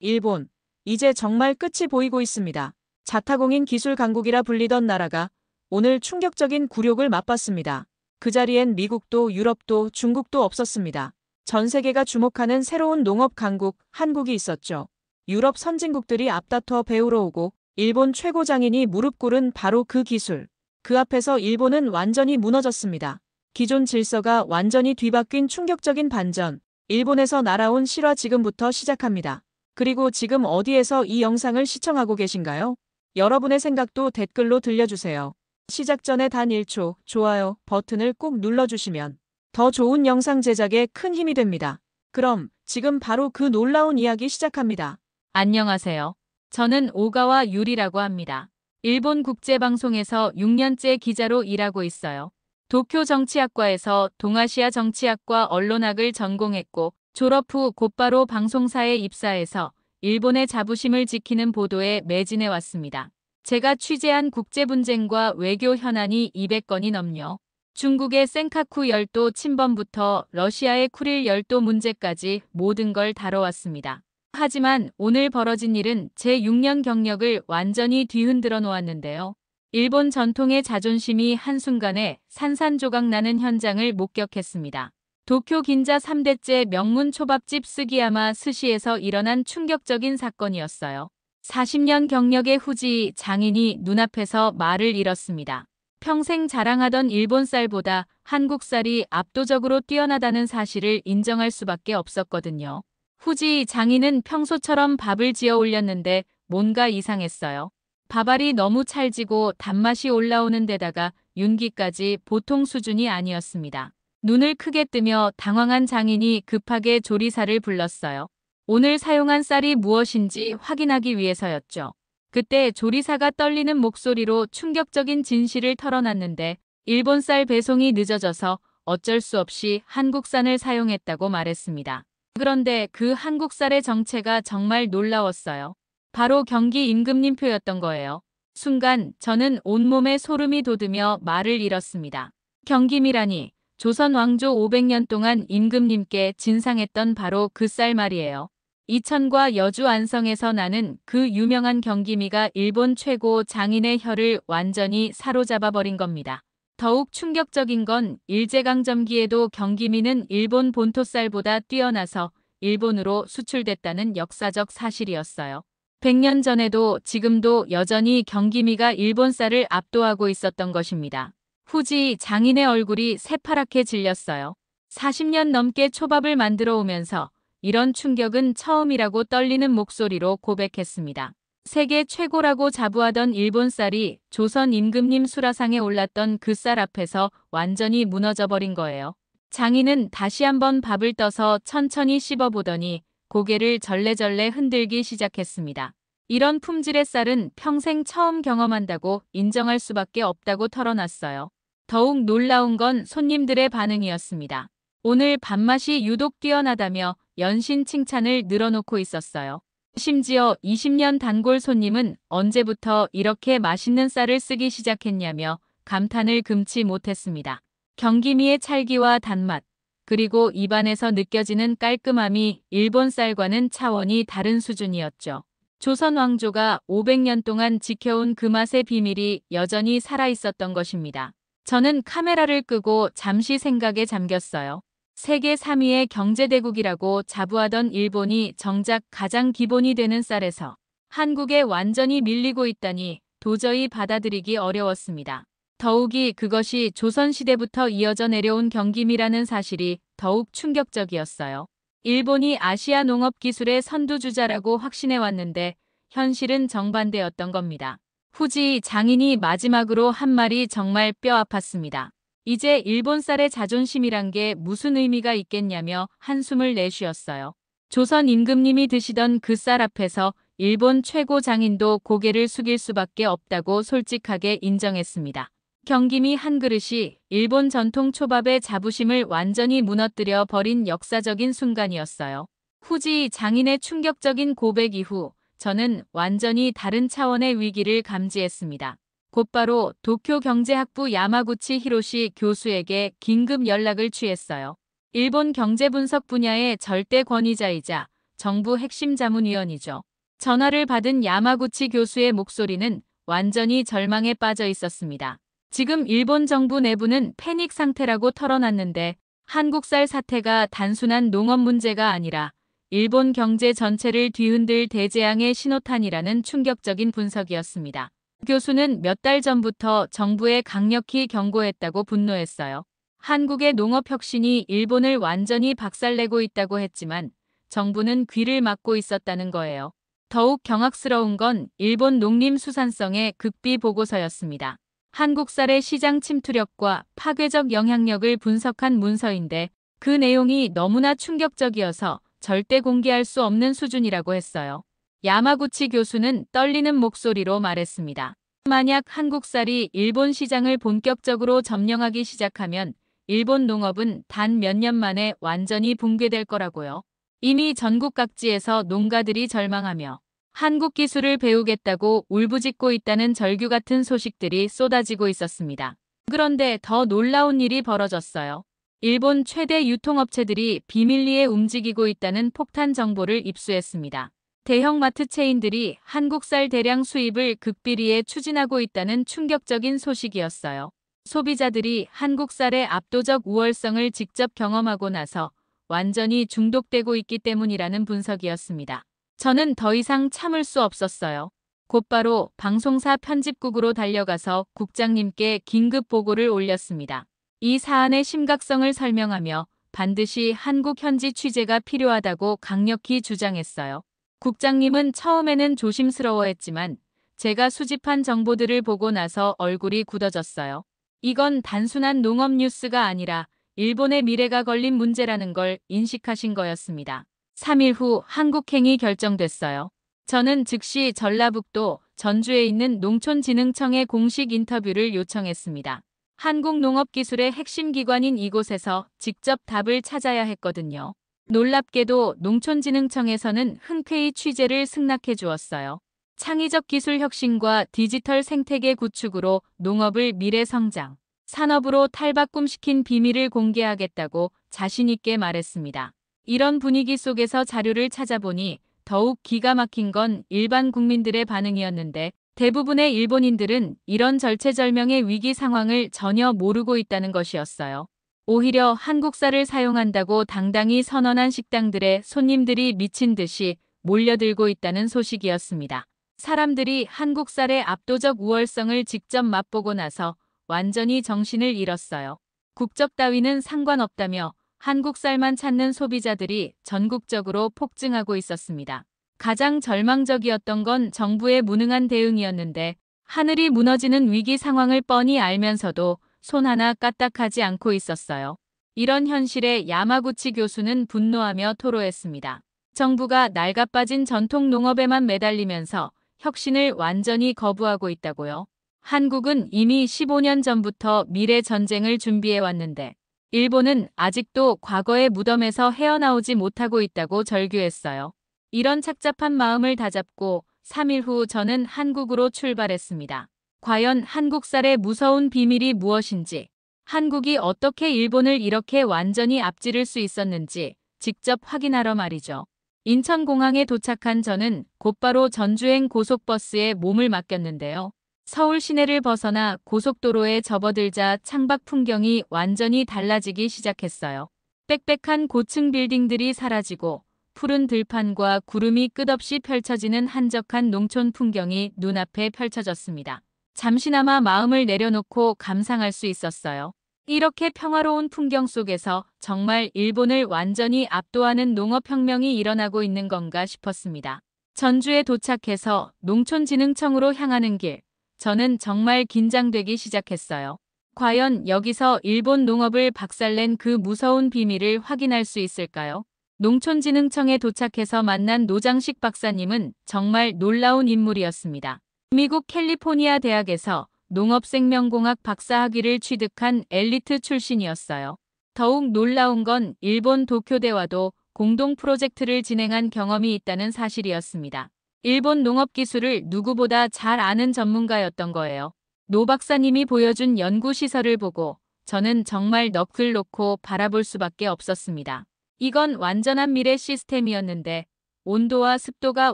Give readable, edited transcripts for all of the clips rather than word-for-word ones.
일본, 이제 정말 끝이 보이고 있습니다. 자타공인 기술 강국이라 불리던 나라가 오늘 충격적인 굴욕을 맛봤습니다. 그 자리엔 미국도 유럽도 중국도 없었습니다. 전 세계가 주목하는 새로운 농업 강국 한국이 있었죠. 유럽 선진국들이 앞다퉈 배우러 오고 일본 최고 장인이 무릎 꿇은 바로 그 기술. 그 앞에서 일본은 완전히 무너졌습니다. 기존 질서가 완전히 뒤바뀐 충격적인 반전. 일본에서 날아온 실화 지금부터 시작합니다. 그리고 지금 어디에서 이 영상을 시청하고 계신가요? 여러분의 생각도 댓글로 들려주세요. 시작 전에 단 1초 좋아요 버튼을 꾹 눌러주시면 더 좋은 영상 제작에 큰 힘이 됩니다. 그럼 지금 바로 그 놀라운 이야기 시작합니다. 안녕하세요. 저는 오가와 유리라고 합니다. 일본 국제방송에서 6년째 기자로 일하고 있어요. 도쿄 정치학과에서 동아시아 정치학과 언론학을 전공했고 졸업 후 곧바로 방송사에 입사해서 일본의 자부심을 지키는 보도에 매진해 왔습니다. 제가 취재한 국제분쟁과 외교 현안이 200건이 넘요. 중국의 센카쿠 열도 침범부터 러시아의 쿠릴 열도 문제까지 모든 걸 다뤄왔습니다. 하지만 오늘 벌어진 일은 제 6년 경력을 완전히 뒤흔들어 놓았는데요. 일본 전통의 자존심이 한순간에 산산조각 나는 현장을 목격했습니다. 도쿄 긴자 3대째 명문 초밥집 스기야마 스시에서 일어난 충격적인 사건이었어요. 40년 경력의 후지 장인이 눈앞에서 말을 잃었습니다. 평생 자랑하던 일본 쌀보다 한국 쌀이 압도적으로 뛰어나다는 사실을 인정할 수밖에 없었거든요. 후지 장인은 평소처럼 밥을 지어 올렸는데 뭔가 이상했어요. 밥알이 너무 찰지고 단맛이 올라오는 데다가 윤기까지 보통 수준이 아니었습니다. 눈을 크게 뜨며 당황한 장인이 급하게 조리사를 불렀어요. 오늘 사용한 쌀이 무엇인지 확인하기 위해서였죠. 그때 조리사가 떨리는 목소리로 충격적인 진실을 털어놨는데 일본 쌀 배송이 늦어져서 어쩔 수 없이 한국산을 사용했다고 말했습니다. 그런데 그 한국쌀의 정체가 정말 놀라웠어요. 바로 경기 임금님표였던 거예요. 순간 저는 온몸에 소름이 돋으며 말을 잃었습니다. 경김이라니 조선 왕조 500년 동안 임금님께 진상했던 바로 그 쌀 말이에요. 이천과 여주 안성에서 나는 그 유명한 경기미가 일본 최고 장인의 혀를 완전히 사로잡아버린 겁니다. 더욱 충격적인 건 일제강점기에도 경기미는 일본 본토 쌀보다 뛰어나서 일본으로 수출됐다는 역사적 사실이었어요. 100년 전에도 지금도 여전히 경기미가 일본 쌀을 압도하고 있었던 것입니다. 후지 장인의 얼굴이 새파랗게 질렸어요. 40년 넘게 초밥을 만들어 오면서 이런 충격은 처음이라고 떨리는 목소리로 고백했습니다. 세계 최고라고 자부하던 일본 쌀이 조선 임금님 수라상에 올랐던 그 쌀 앞에서 완전히 무너져버린 거예요. 장인은 다시 한번 밥을 떠서 천천히 씹어보더니 고개를 절레절레 흔들기 시작했습니다. 이런 품질의 쌀은 평생 처음 경험한다고 인정할 수밖에 없다고 털어놨어요. 더욱 놀라운 건 손님들의 반응이었습니다. 오늘 밥맛이 유독 뛰어나다며 연신 칭찬을 늘어놓고 있었어요. 심지어 20년 단골 손님은 언제부터 이렇게 맛있는 쌀을 쓰기 시작했냐며 감탄을 금치 못했습니다. 경기미의 찰기와 단맛, 그리고 입안에서 느껴지는 깔끔함이 일본 쌀과는 차원이 다른 수준이었죠. 조선 왕조가 500년 동안 지켜온 그 맛의 비밀이 여전히 살아있었던 것입니다. 저는 카메라를 끄고 잠시 생각에 잠겼어요. 세계 3위의 경제대국이라고 자부하던 일본이 정작 가장 기본이 되는 쌀에서 한국에 완전히 밀리고 있다니 도저히 받아들이기 어려웠습니다. 더욱이 그것이 조선시대부터 이어져 내려온 경기미라는 사실이 더욱 충격적이었어요. 일본이 아시아 농업 기술의 선두주자라고 확신해왔는데 현실은 정반대였던 겁니다. 후지 장인이 마지막으로 한 말이 정말 뼈 아팠습니다. 이제 일본 쌀의 자존심이란 게 무슨 의미가 있겠냐며 한숨을 내쉬었어요. 조선 임금님이 드시던 그 쌀 앞에서 일본 최고 장인도 고개를 숙일 수밖에 없다고 솔직하게 인정했습니다. 경기미 한 그릇이 일본 전통 초밥의 자부심을 완전히 무너뜨려 버린 역사적인 순간이었어요. 후지 장인의 충격적인 고백 이후 저는 완전히 다른 차원의 위기를 감지했습니다. 곧바로 도쿄 경제학부 야마구치 히로시 교수에게 긴급 연락을 취했어요. 일본 경제 분석 분야의 절대 권위자이자 정부 핵심 자문위원이죠. 전화를 받은 야마구치 교수의 목소리는 완전히 절망에 빠져 있었습니다. 지금 일본 정부 내부는 패닉 상태라고 털어놨는데 한국쌀 사태가 단순한 농업 문제가 아니라 일본 경제 전체를 뒤흔들 대재앙의 신호탄이라는 충격적인 분석이었습니다. 교수는 몇 달 전부터 정부에 강력히 경고했다고 분노했어요. 한국의 농업혁신이 일본을 완전히 박살내고 있다고 했지만 정부는 귀를 막고 있었다는 거예요. 더욱 경악스러운 건 일본 농림수산성의 극비 보고서였습니다. 한국쌀의 시장 침투력과 파괴적 영향력을 분석한 문서인데 그 내용이 너무나 충격적이어서 절대 공개할 수 없는 수준이라고 했어요. 야마구치 교수는 떨리는 목소리로 말했습니다. 만약 한국쌀이 일본 시장을 본격적으로 점령하기 시작하면 일본 농업은 단 몇 년 만에 완전히 붕괴될 거라고요. 이미 전국 각지에서 농가들이 절망하며 한국 기술을 배우겠다고 울부짖고 있다는 절규 같은 소식들이 쏟아지고 있었습니다. 그런데 더 놀라운 일이 벌어졌어요. 일본 최대 유통업체들이 비밀리에 움직이고 있다는 폭탄 정보를 입수했습니다. 대형 마트 체인들이 한국쌀 대량 수입을 극비리에 추진하고 있다는 충격적인 소식이었어요. 소비자들이 한국쌀의 압도적 우월성을 직접 경험하고 나서 완전히 중독되고 있기 때문이라는 분석이었습니다. 저는 더 이상 참을 수 없었어요. 곧바로 방송사 편집국으로 달려가서 국장님께 긴급 보고를 올렸습니다. 이 사안의 심각성을 설명하며 반드시 한국 현지 취재가 필요하다고 강력히 주장했어요. 국장님은 처음에는 조심스러워했지만 제가 수집한 정보들을 보고 나서 얼굴이 굳어졌어요. 이건 단순한 농업 뉴스가 아니라 일본의 미래가 걸린 문제라는 걸 인식하신 거였습니다. 3일 후 한국행이 결정됐어요. 저는 즉시 전라북도 전주에 있는 농촌진흥청에 공식 인터뷰를 요청했습니다. 한국농업기술의 핵심 기관인 이곳에서 직접 답을 찾아야 했거든요. 놀랍게도 농촌진흥청에서는 흔쾌히 취재를 승낙해 주었어요. 창의적 기술 혁신과 디지털 생태계 구축으로 농업을 미래 성장, 산업으로 탈바꿈시킨 비밀을 공개하겠다고 자신 있게 말했습니다. 이런 분위기 속에서 자료를 찾아보니 더욱 기가 막힌 건 일반 국민들의 반응이었는데 대부분의 일본인들은 이런 절체절명의 위기 상황을 전혀 모르고 있다는 것이었어요. 오히려 한국쌀을 사용한다고 당당히 선언한 식당들의 손님들이 미친 듯이 몰려들고 있다는 소식이었습니다. 사람들이 한국쌀의 압도적 우월성을 직접 맛보고 나서 완전히 정신을 잃었어요. 국적 따위는 상관없다며 한국쌀만 찾는 소비자들이 전국적으로 폭증하고 있었습니다. 가장 절망적이었던 건 정부의 무능한 대응이었는데 하늘이 무너지는 위기 상황을 뻔히 알면서도 손 하나 까딱하지 않고 있었어요. 이런 현실에 야마구치 교수는 분노하며 토로했습니다. 정부가 낡아빠진 전통 농업에만 매달리면서 혁신을 완전히 거부하고 있다고요. 한국은 이미 15년 전부터 미래 전쟁을 준비해 왔는데 일본은 아직도 과거의 무덤에서 헤어나오지 못하고 있다고 절규했어요. 이런 착잡한 마음을 다잡고 3일 후 저는 한국으로 출발했습니다. 과연 한국쌀의 무서운 비밀이 무엇인지, 한국이 어떻게 일본을 이렇게 완전히 앞지를 수 있었는지 직접 확인하러 말이죠. 인천공항에 도착한 저는 곧바로 전주행 고속버스에 몸을 맡겼는데요. 서울 시내를 벗어나 고속도로에 접어들자 창밖 풍경이 완전히 달라지기 시작했어요. 빽빽한 고층 빌딩들이 사라지고 푸른 들판과 구름이 끝없이 펼쳐지는 한적한 농촌 풍경이 눈앞에 펼쳐졌습니다. 잠시나마 마음을 내려놓고 감상할 수 있었어요. 이렇게 평화로운 풍경 속에서 정말 일본을 완전히 압도하는 농업혁명이 일어나고 있는 건가 싶었습니다. 전주에 도착해서 농촌진흥청으로 향하는 길, 저는 정말 긴장되기 시작했어요. 과연 여기서 일본 농업을 박살낸 그 무서운 비밀을 확인할 수 있을까요? 농촌진흥청에 도착해서 만난 노장식 박사님은 정말 놀라운 인물이었습니다. 미국 캘리포니아 대학에서 농업생명공학 박사학위를 취득한 엘리트 출신이었어요. 더욱 놀라운 건 일본 도쿄대와도 공동 프로젝트를 진행한 경험이 있다는 사실이었습니다. 일본 농업 기술을 누구보다 잘 아는 전문가였던 거예요. 노 박사님이 보여준 연구시설을 보고 저는 정말 넋을 놓고 바라볼 수밖에 없었습니다. 이건 완전한 미래 시스템이었는데 온도와 습도가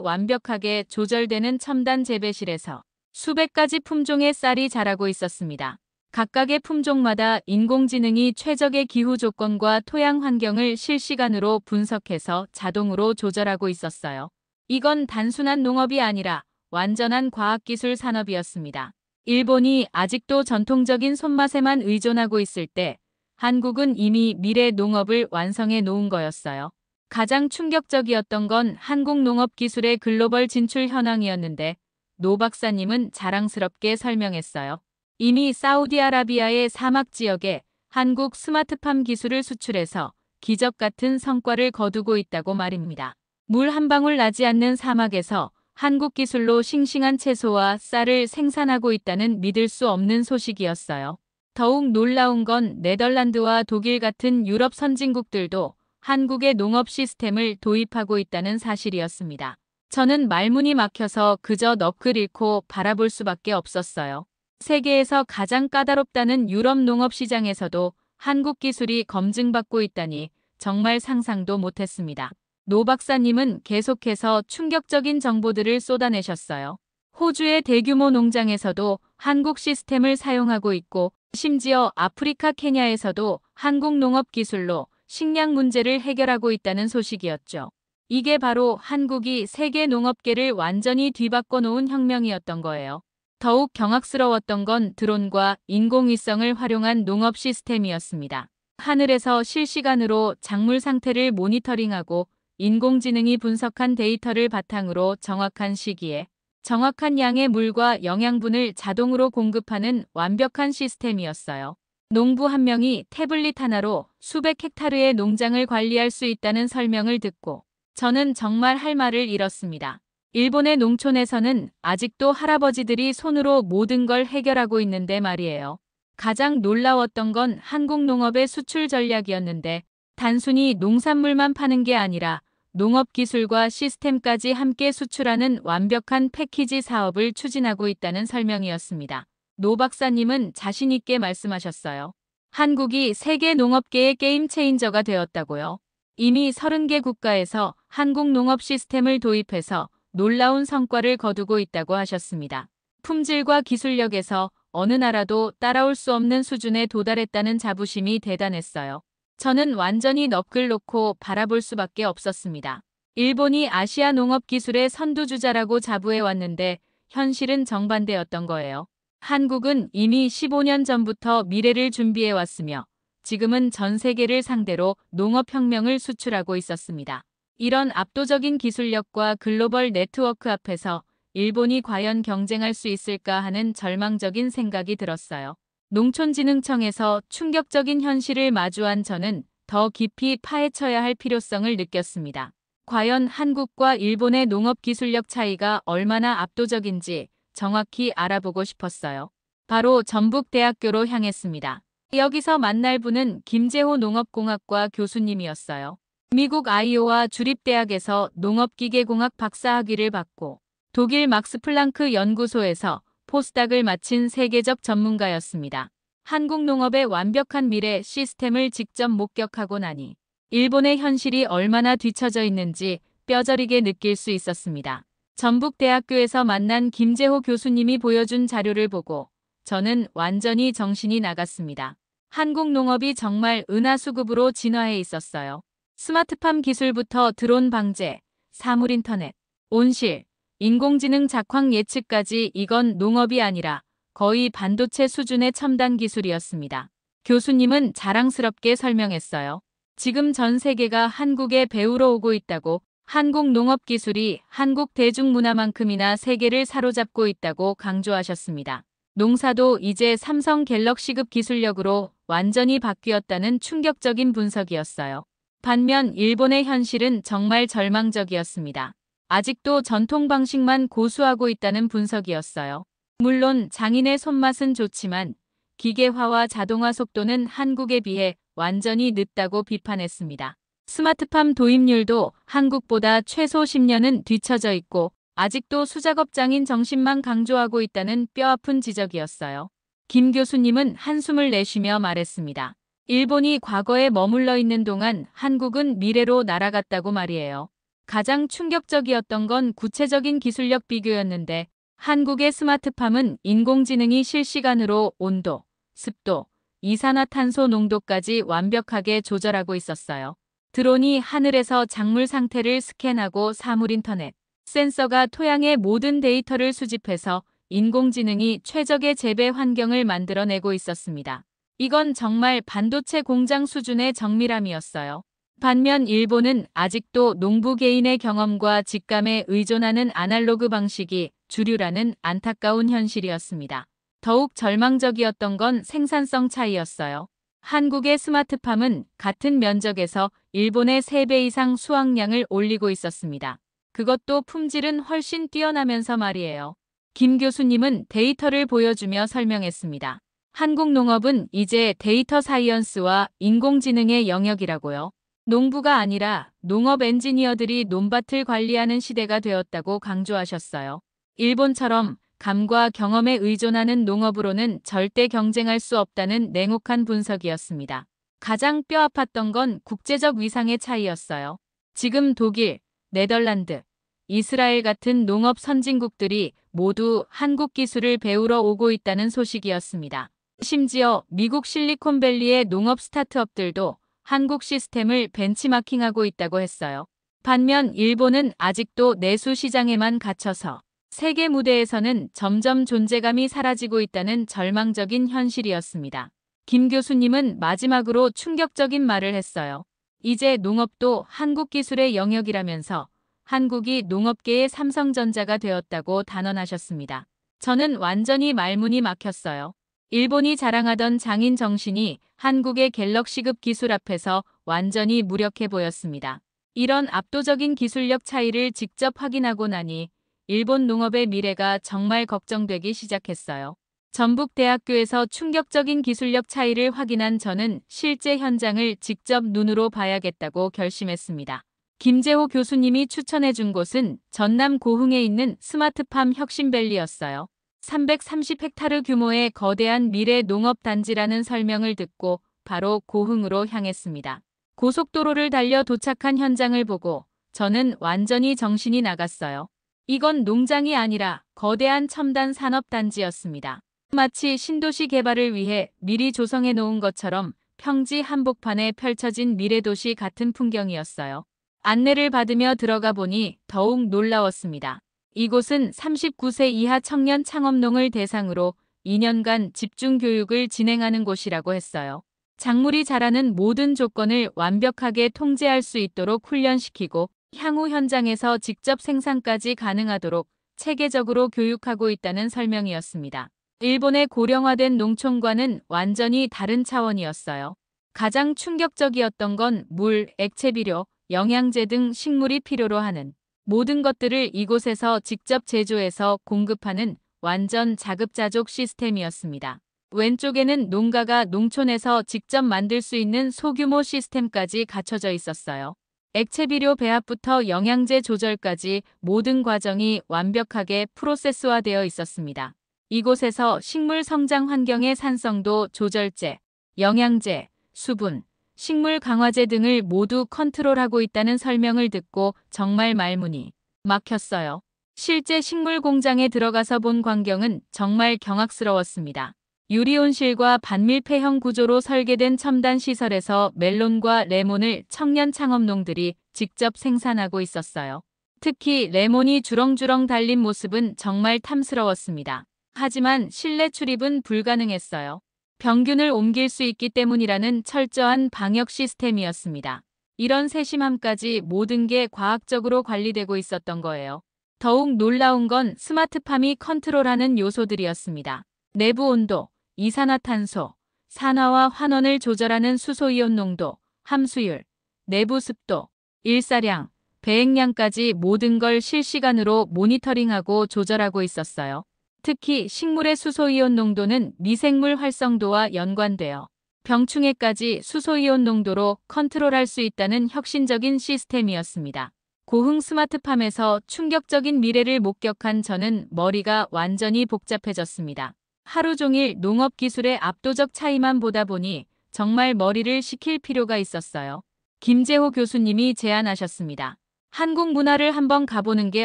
완벽하게 조절되는 첨단 재배실에서 수백 가지 품종의 쌀이 자라고 있었습니다. 각각의 품종마다 인공지능이 최적의 기후 조건과 토양 환경을 실시간으로 분석해서 자동으로 조절하고 있었어요. 이건 단순한 농업이 아니라 완전한 과학기술 산업이었습니다. 일본이 아직도 전통적인 손맛에만 의존하고 있을 때 한국은 이미 미래 농업을 완성해 놓은 거였어요. 가장 충격적이었던 건 한국 농업 기술의 글로벌 진출 현황이었는데 노 박사님은 자랑스럽게 설명했어요. 이미 사우디아라비아의 사막 지역에 한국 스마트팜 기술을 수출해서 기적 같은 성과를 거두고 있다고 말입니다. 물 한 방울 나지 않는 사막에서 한국 기술로 싱싱한 채소와 쌀을 생산하고 있다는 믿을 수 없는 소식이었어요. 더욱 놀라운 건 네덜란드와 독일 같은 유럽 선진국들도 한국의 농업 시스템을 도입하고 있다는 사실이었습니다. 저는 말문이 막혀서 그저 넋을 잃고 바라볼 수밖에 없었어요. 세계에서 가장 까다롭다는 유럽 농업 시장에서도 한국 기술이 검증받고 있다니 정말 상상도 못했습니다. 노 박사님은 계속해서 충격적인 정보들을 쏟아내셨어요. 호주의 대규모 농장에서도 한국 시스템을 사용하고 있고 심지어 아프리카 케냐에서도 한국 농업 기술로 식량 문제를 해결하고 있다는 소식이었죠. 이게 바로 한국이 세계 농업계를 완전히 뒤바꿔 놓은 혁명이었던 거예요. 더욱 경악스러웠던 건 드론과 인공위성을 활용한 농업 시스템이었습니다. 하늘에서 실시간으로 작물 상태를 모니터링하고 인공지능이 분석한 데이터를 바탕으로 정확한 시기에 정확한 양의 물과 영양분을 자동으로 공급하는 완벽한 시스템이었어요. 농부 한 명이 태블릿 하나로 수백 헥타르의 농장을 관리할 수 있다는 설명을 듣고 저는 정말 할 말을 잃었습니다. 일본의 농촌에서는 아직도 할아버지들이 손으로 모든 걸 해결하고 있는데 말이에요. 가장 놀라웠던 건 한국 농업의 수출 전략이었는데 단순히 농산물만 파는 게 아니라 농업 기술과 시스템까지 함께 수출하는 완벽한 패키지 사업을 추진하고 있다는 설명이었습니다. 노 박사님은 자신 있게 말씀하셨어요. 한국이 세계 농업계의 게임 체인저가 되었다고요. 이미 30개 국가에서 한국 농업 시스템을 도입해서 놀라운 성과를 거두고 있다고 하셨습니다. 품질과 기술력에서 어느 나라도 따라올 수 없는 수준에 도달했다는 자부심이 대단했어요. 저는 완전히 넋을 놓고 바라볼 수밖에 없었습니다. 일본이 아시아 농업 기술의 선두주자라고 자부해왔는데 현실은 정반대였던 거예요. 한국은 이미 15년 전부터 미래를 준비해왔으며 지금은 전 세계를 상대로 농업혁명을 수출하고 있었습니다. 이런 압도적인 기술력과 글로벌 네트워크 앞에서 일본이 과연 경쟁할 수 있을까 하는 절망적인 생각이 들었어요. 농촌진흥청에서 충격적인 현실을 마주한 저는 더 깊이 파헤쳐야 할 필요성을 느꼈습니다. 과연 한국과 일본의 농업 기술력 차이가 얼마나 압도적인지 정확히 알아보고 싶었어요. 바로 전북대학교로 향했습니다. 여기서 만날 분은 김재호 농업공학과 교수님이었어요. 미국 아이오와 주립대학에서 농업기계공학 박사학위를 받고 독일 막스 플랑크 연구소에서 포스닥을 마친 세계적 전문가였습니다. 한국 농업의 완벽한 미래 시스템을 직접 목격하고 나니 일본의 현실이 얼마나 뒤처져 있는지 뼈저리게 느낄 수 있었습니다. 전북대학교에서 만난 김재호 교수님이 보여준 자료를 보고 저는 완전히 정신이 나갔습니다. 한국 농업이 정말 은하수급으로 진화해 있었어요. 스마트팜 기술부터 드론 방제, 사물 인터넷, 온실, 인공지능 작황 예측까지 이건 농업이 아니라 거의 반도체 수준의 첨단 기술이었습니다. 교수님은 자랑스럽게 설명했어요. 지금 전 세계가 한국에 배우러 오고 있다고, 한국 농업 기술이 한국 대중문화만큼이나 세계를 사로잡고 있다고 강조하셨습니다. 농사도 이제 삼성 갤럭시급 기술력으로 완전히 바뀌었다는 충격적인 분석이었어요. 반면 일본의 현실은 정말 절망적이었습니다. 아직도 전통 방식만 고수하고 있다는 분석이었어요. 물론 장인의 손맛은 좋지만 기계화와 자동화 속도는 한국에 비해 완전히 늦다고 비판했습니다. 스마트팜 도입률도 한국보다 최소 10년은 뒤처져 있고 아직도 수작업장인 정신만 강조하고 있다는 뼈아픈 지적이었어요. 김 교수님은 한숨을 내쉬며 말했습니다. 일본이 과거에 머물러 있는 동안 한국은 미래로 날아갔다고 말이에요. 가장 충격적이었던 건 구체적인 기술력 비교였는데 한국의 스마트팜은 인공지능이 실시간으로 온도, 습도, 이산화탄소 농도까지 완벽하게 조절하고 있었어요. 드론이 하늘에서 작물 상태를 스캔하고 사물인터넷, 센서가 토양의 모든 데이터를 수집해서 인공지능이 최적의 재배 환경을 만들어내고 있었습니다. 이건 정말 반도체 공장 수준의 정밀함이었어요. 반면 일본은 아직도 농부 개인의 경험과 직감에 의존하는 아날로그 방식이 주류라는 안타까운 현실이었습니다. 더욱 절망적이었던 건 생산성 차이였어요. 한국의 스마트팜은 같은 면적에서 일본의 3배 이상 수확량을 올리고 있었습니다. 그것도 품질은 훨씬 뛰어나면서 말이에요. 김 교수님은 데이터를 보여주며 설명했습니다. 한국 농업은 이제 데이터 사이언스와 인공지능의 영역이라고요. 농부가 아니라 농업 엔지니어들이 논밭을 관리하는 시대가 되었다고 강조하셨어요. 일본처럼 감과 경험에 의존하는 농업으로는 절대 경쟁할 수 없다는 냉혹한 분석이었습니다. 가장 뼈아팠던 건 국제적 위상의 차이였어요. 지금 독일, 네덜란드, 이스라엘 같은 농업 선진국들이 모두 한국 기술을 배우러 오고 있다는 소식이었습니다. 심지어 미국 실리콘밸리의 농업 스타트업들도 한국 시스템을 벤치마킹하고 있다고 했어요. 반면 일본은 아직도 내수 시장에만 갇혀서 세계 무대에서는 점점 존재감이 사라지고 있다는 절망적인 현실이었습니다. 김 교수님은 마지막으로 충격적인 말을 했어요. 이제 농업도 한국 기술의 영역이라면서 한국이 농업계의 삼성전자가 되었다고 단언하셨습니다. 저는 완전히 말문이 막혔어요. 일본이 자랑하던 장인 정신이 한국의 갤럭시급 기술 앞에서 완전히 무력해 보였습니다. 이런 압도적인 기술력 차이를 직접 확인하고 나니 일본 농업의 미래가 정말 걱정되기 시작했어요. 전북대학교에서 충격적인 기술력 차이를 확인한 저는 실제 현장을 직접 눈으로 봐야겠다고 결심했습니다. 김재호 교수님이 추천해준 곳은 전남 고흥에 있는 스마트팜 혁신밸리였어요. 330헥타르 규모의 거대한 미래 농업단지라는 설명을 듣고 바로 고흥으로 향했습니다. 고속도로를 달려 도착한 현장을 보고 저는 완전히 정신이 나갔어요. 이건 농장이 아니라 거대한 첨단 산업단지였습니다. 마치 신도시 개발을 위해 미리 조성해 놓은 것처럼 평지 한복판에 펼쳐진 미래도시 같은 풍경이었어요. 안내를 받으며 들어가 보니 더욱 놀라웠습니다. 이곳은 39세 이하 청년 창업농을 대상으로 2년간 집중 교육을 진행하는 곳이라고 했어요. 작물이 자라는 모든 조건을 완벽하게 통제할 수 있도록 훈련시키고 향후 현장에서 직접 생산까지 가능하도록 체계적으로 교육하고 있다는 설명이었습니다. 일본의 고령화된 농촌과는 완전히 다른 차원이었어요. 가장 충격적이었던 건 물, 액체 비료, 영양제 등 식물이 필요로 하는 모든 것들을 이곳에서 직접 제조해서 공급하는 완전 자급자족 시스템이었습니다. 왼쪽에는 농가가 농촌에서 직접 만들 수 있는 소규모 시스템까지 갖춰져 있었어요. 액체 비료 배합부터 영양제 조절까지 모든 과정이 완벽하게 프로세스화되어 있었습니다. 이곳에서 식물 성장 환경의 산성도 조절제, 영양제, 수분, 식물 강화제 등을 모두 컨트롤하고 있다는 설명을 듣고 정말 말문이 막혔어요. 실제 식물 공장에 들어가서 본 광경은 정말 경악스러웠습니다. 유리온실과 반밀폐형 구조로 설계된 첨단 시설에서 멜론과 레몬을 청년 창업농들이 직접 생산하고 있었어요. 특히 레몬이 주렁주렁 달린 모습은 정말 탐스러웠습니다. 하지만 실내 출입은 불가능했어요. 병균을 옮길 수 있기 때문이라는 철저한 방역 시스템이었습니다. 이런 세심함까지 모든 게 과학적으로 관리되고 있었던 거예요. 더욱 놀라운 건 스마트팜이 컨트롤하는 요소들이었습니다. 내부 온도, 이산화탄소, 산화와 환원을 조절하는 수소이온 농도, 함수율, 내부 습도, 일사량, 배액량까지 모든 걸 실시간으로 모니터링하고 조절하고 있었어요. 특히 식물의 수소이온 농도는 미생물 활성도와 연관되어 병충해까지 수소이온 농도로 컨트롤할 수 있다는 혁신적인 시스템이었습니다. 고흥 스마트팜에서 충격적인 미래를 목격한 저는 머리가 완전히 복잡해졌습니다. 하루 종일 농업 기술의 압도적 차이만 보다 보니 정말 머리를 식힐 필요가 있었어요. 김재호 교수님이 제안하셨습니다. 한국 문화를 한번 가보는 게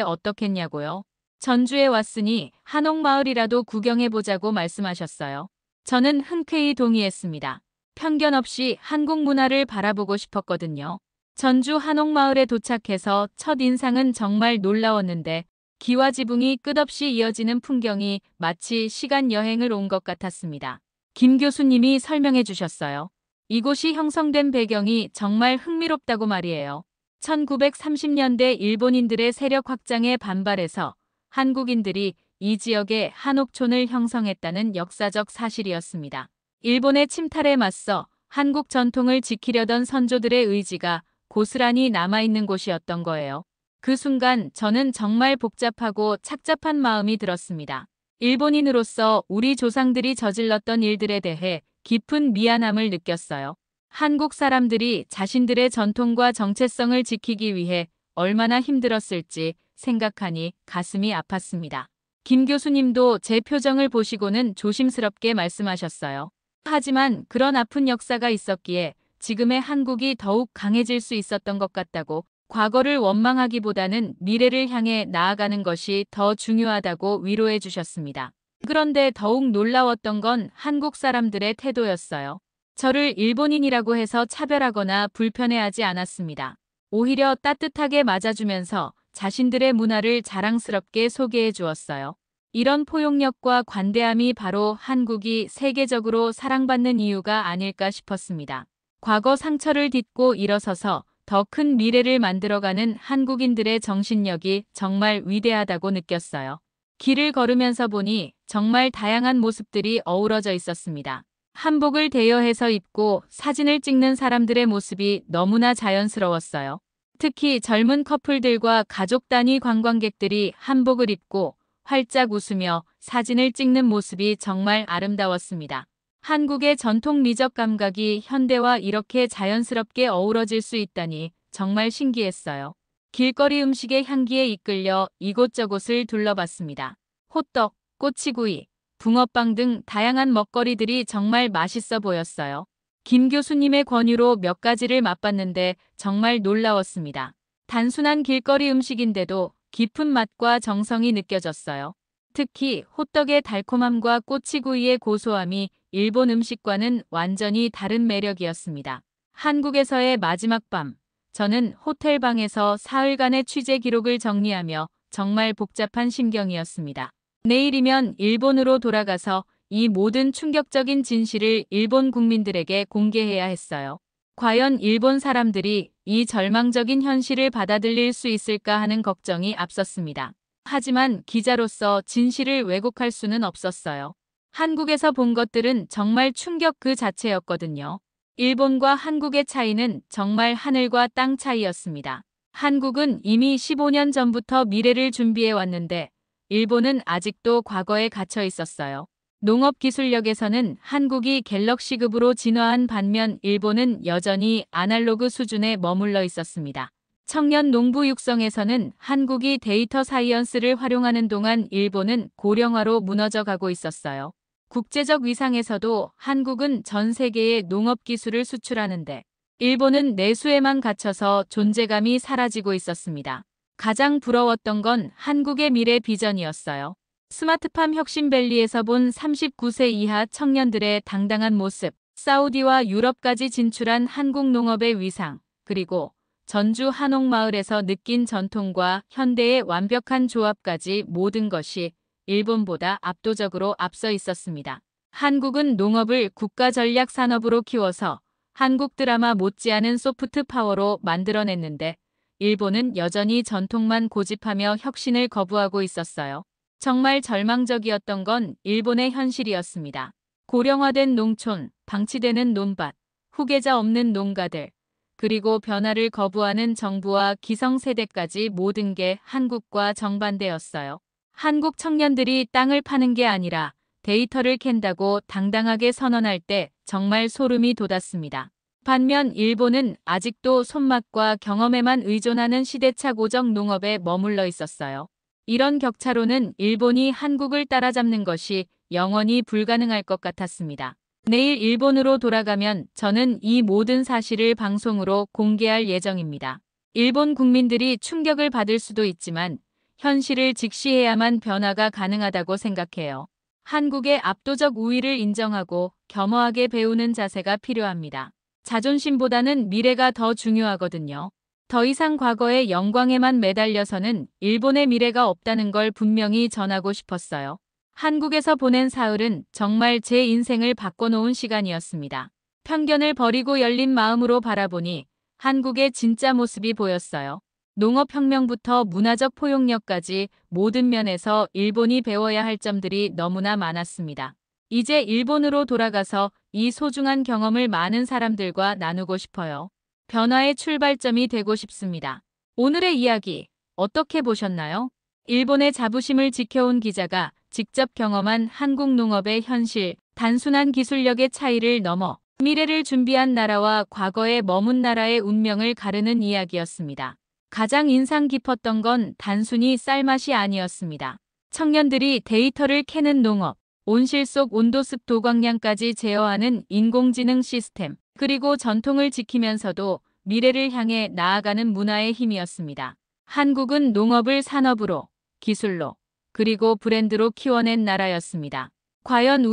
어떻겠냐고요. 전주에 왔으니 한옥마을이라도 구경해보자고 말씀하셨어요. 저는 흔쾌히 동의했습니다. 편견 없이 한국 문화를 바라보고 싶었거든요. 전주 한옥마을에 도착해서 첫 인상은 정말 놀라웠는데 기와 지붕이 끝없이 이어지는 풍경이 마치 시간 여행을 온 것 같았습니다. 김 교수님이 설명해 주셨어요. 이곳이 형성된 배경이 정말 흥미롭다고 말이에요. 1930년대 일본인들의 세력 확장에 반발해서 한국인들이 이 지역에 한옥촌을 형성했다는 역사적 사실이었습니다. 일본의 침탈에 맞서 한국 전통을 지키려던 선조들의 의지가 고스란히 남아있는 곳이었던 거예요. 그 순간 저는 정말 복잡하고 착잡한 마음이 들었습니다. 일본인으로서 우리 조상들이 저질렀던 일들에 대해 깊은 미안함을 느꼈어요. 한국 사람들이 자신들의 전통과 정체성을 지키기 위해 얼마나 힘들었을지 생각하니 가슴이 아팠습니다. 김 교수님도 제 표정을 보시고는 조심스럽게 말씀하셨어요. 하지만 그런 아픈 역사가 있었기에 지금의 한국이 더욱 강해질 수 있었던 것 같다고, 과거를 원망하기보다는 미래를 향해 나아가는 것이 더 중요하다고 위로해 주셨습니다. 그런데 더욱 놀라웠던 건 한국 사람들의 태도였어요. 저를 일본인이라고 해서 차별하거나 불편해하지 않았습니다. 오히려 따뜻하게 맞아주면서 자신들의 문화를 자랑스럽게 소개해 주었어요. 이런 포용력과 관대함이 바로 한국이 세계적으로 사랑받는 이유가 아닐까 싶었습니다. 과거 상처를 딛고 일어서서 더 큰 미래를 만들어가는 한국인들의 정신력이 정말 위대하다고 느꼈어요. 길을 걸으면서 보니 정말 다양한 모습들이 어우러져 있었습니다. 한복을 대여해서 입고 사진을 찍는 사람들의 모습이 너무나 자연스러웠어요. 특히 젊은 커플들과 가족 단위 관광객들이 한복을 입고 활짝 웃으며 사진을 찍는 모습이 정말 아름다웠습니다. 한국의 전통 미적 감각이 현대와 이렇게 자연스럽게 어우러질 수 있다니 정말 신기했어요. 길거리 음식의 향기에 이끌려 이곳저곳을 둘러봤습니다. 호떡, 꼬치구이, 붕어빵 등 다양한 먹거리들이 정말 맛있어 보였어요. 김 교수님의 권유로 몇 가지를 맛봤는데 정말 놀라웠습니다. 단순한 길거리 음식인데도 깊은 맛과 정성이 느껴졌어요. 특히 호떡의 달콤함과 꼬치구이의 고소함이 일본 음식과는 완전히 다른 매력이었습니다. 한국에서의 마지막 밤, 저는 호텔방에서 사흘간의 취재 기록을 정리하며 정말 복잡한 심경이었습니다. 내일이면 일본으로 돌아가서 이 모든 충격적인 진실을 일본 국민들에게 공개해야 했어요. 과연 일본 사람들이 이 절망적인 현실을 받아들일 수 있을까 하는 걱정이 앞섰습니다. 하지만 기자로서 진실을 왜곡할 수는 없었어요. 한국에서 본 것들은 정말 충격 그 자체였거든요. 일본과 한국의 차이는 정말 하늘과 땅 차이였습니다. 한국은 이미 15년 전부터 미래를 준비해 왔는데 일본은 아직도 과거에 갇혀 있었어요. 농업 기술력에서는 한국이 갤럭시급으로 진화한 반면 일본은 여전히 아날로그 수준에 머물러 있었습니다. 청년 농부 육성에서는 한국이 데이터 사이언스를 활용하는 동안 일본은 고령화로 무너져 가고 있었어요. 국제적 위상에서도 한국은 전 세계에 농업 기술을 수출하는데 일본은 내수에만 갇혀서 존재감이 사라지고 있었습니다. 가장 부러웠던 건 한국의 미래 비전이었어요. 스마트팜 혁신밸리에서 본 39세 이하 청년들의 당당한 모습, 사우디와 유럽까지 진출한 한국 농업의 위상, 그리고 전주 한옥마을에서 느낀 전통과 현대의 완벽한 조합까지 모든 것이 일본보다 압도적으로 앞서 있었습니다. 한국은 농업을 국가 전략 산업으로 키워서 한국 드라마 못지않은 소프트 파워로 만들어냈는데 일본은 여전히 전통만 고집하며 혁신을 거부하고 있었어요. 정말 절망적이었던 건 일본의 현실이었습니다. 고령화된 농촌, 방치되는 논밭, 후계자 없는 농가들, 그리고 변화를 거부하는 정부와 기성세대까지 모든 게 한국과 정반대였어요. 한국 청년들이 땅을 파는 게 아니라 데이터를 캔다고 당당하게 선언할 때 정말 소름이 돋았습니다. 반면 일본은 아직도 손맛과 경험에만 의존하는 시대착 오적 농업에 머물러 있었어요. 이런 격차로는 일본이 한국을 따라잡는 것이 영원히 불가능할 것 같았습니다. 내일 일본으로 돌아가면 저는 이 모든 사실을 방송으로 공개할 예정입니다. 일본 국민들이 충격을 받을 수도 있지만 현실을 직시해야만 변화가 가능하다고 생각해요. 한국의 압도적 우위를 인정하고 겸허하게 배우는 자세가 필요합니다. 자존심보다는 미래가 더 중요하거든요. 더 이상 과거의 영광에만 매달려서는 일본의 미래가 없다는 걸 분명히 전하고 싶었어요. 한국에서 보낸 사흘은 정말 제 인생을 바꿔놓은 시간이었습니다. 편견을 버리고 열린 마음으로 바라보니 한국의 진짜 모습이 보였어요. 농업혁명부터 문화적 포용력까지 모든 면에서 일본이 배워야 할 점들이 너무나 많았습니다. 이제 일본으로 돌아가서 이 소중한 경험을 많은 사람들과 나누고 싶어요. 변화의 출발점이 되고 싶습니다. 오늘의 이야기 어떻게 보셨나요? 일본의 자부심을 지켜온 기자가 직접 경험한 한국 농업의 현실, 단순한 기술력의 차이를 넘어 미래를 준비한 나라와 과거에 머문 나라의 운명을 가르는 이야기였습니다. 가장 인상 깊었던 건 단순히 쌀맛이 아니었습니다. 청년들이 데이터를 캐는 농업, 온실 속 온도 습도 광량까지 제어하는 인공지능 시스템, 그리고 전통을 지키면서도 미래를 향해 나아가는 문화의 힘이었습니다. 한국은 농업을 산업으로, 기술로, 그리고 브랜드로 키워낸 나라였습니다. 과연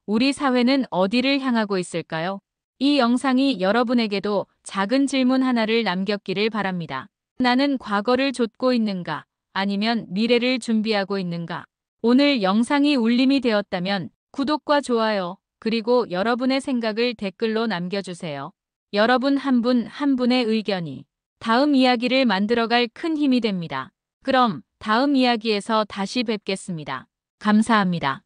우리 사회는 어디를 향하고 있을까요? 이 영상이 여러분에게도 작은 질문 하나를 남겼기를 바랍니다. 나는 과거를 좇고 있는가? 아니면 미래를 준비하고 있는가? 오늘 영상이 울림이 되었다면 구독과 좋아요, 그리고 여러분의 생각을 댓글로 남겨주세요. 여러분 한 분 한 분의 의견이 다음 이야기를 만들어갈 큰 힘이 됩니다. 그럼 다음 이야기에서 다시 뵙겠습니다. 감사합니다.